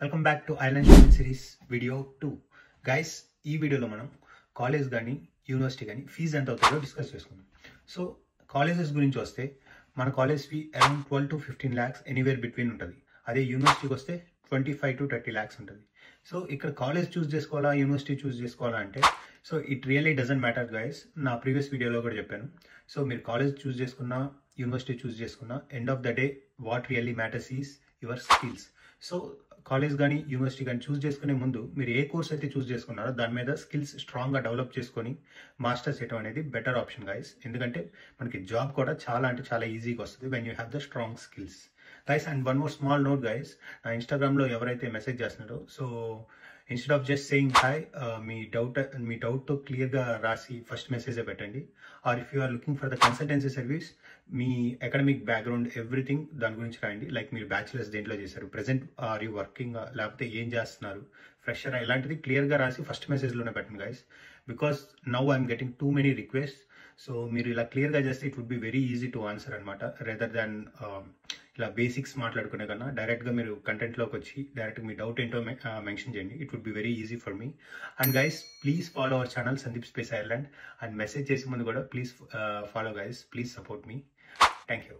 Welcome back to island student series video 2. Guys, ఈ వీడియోలో మనం కాలేజ్ కానీ యూనివర్సిటీ కానీ ఫీజు ఎంత అవుతుందో డిస్కస్ చేసుకుందాం. సో కాలేజెస్ గురించి వస్తే మన college fee around 12 to 15 lakhs anywhere between ఉంటుంది. అదే యూనివర్సిటీకి వస్తే 25 to 30 lakhs ఉంటుంది. సో ఇక్కడ కాలేజ్ చూస్ చేసుకోవాలా, యూనివర్సిటీ చూస్ చేసుకోవాలా అంటే so it really doesn't matter guys. నా ప్రీవియస్ వీడియోలో కూడా చెప్పాను. సో మీరు కాలేజ్ చూస్ చేసుకున్నా, యూనివర్సిటీ చూస్ చేసుకున్నా, end of the day what really matters is your skills. So college కానీ యూనివర్సిటీ కానీ చూస్ చేసుకునే ముందు మీరు ఏ కోర్స్ అయితే చూస్ చేసుకున్నారో దాని మీద స్కిల్స్ స్ట్రాంగ్గా డెవలప్ చేసుకొని మాస్టర్స్ చేయడం అనేది బెటర్ ఆప్షన్ గైస్. ఎందుకంటే మనకి జాబ్ కూడా చాలా అంటే చాలా ఈజీగా వస్తుంది when you have the strong skills guys. And one more small note guys, నా ఇన్స్టాగ్రామ్లో ఎవరైతే మెసేజ్ చేస్తున్నారో so instead of just saying hi, మీ డౌట్తో క్లియర్గా రాసి ఫస్ట్ మెసేజే పెట్టండి. Or if you are looking for the consultancy service, మీ అకాడమిక్ బ్యాక్గ్రౌండ్ ఎవ్రీథింగ్ దాని గురించి రాయండి. లైక్ మీరు బ్యాచిలర్స్ దేంట్లో చేశారు, ప్రెసెంట్ ఆర్ యూ వర్కింగ్, లేకపోతే ఏం చేస్తున్నారు, ఫ్రెషర్, ఇలాంటిది క్లియర్గా రాసి ఫస్ట్ మెసేజ్లోనే పెట్టండి guys. Because now I'm getting too many request. So మీరు ఇలా క్లియర్గా చేస్తే it would be very easy to answer అనమాట. రెదర్ దాన్ ఇలా బేసిక్స్ మాట్లాడుకునే కన్నా డైరెక్ట్గా మీరు కంటెంట్లోకి వచ్చి డైరెక్ట్గా మీ డౌట్ ఏంటో మెన్షన్ చేయండి. It would be very easy for me. And guys, please follow our channel Sandeep space Ireland. And message చేసే ముందు కూడా please follow guys, please support me. Thank you.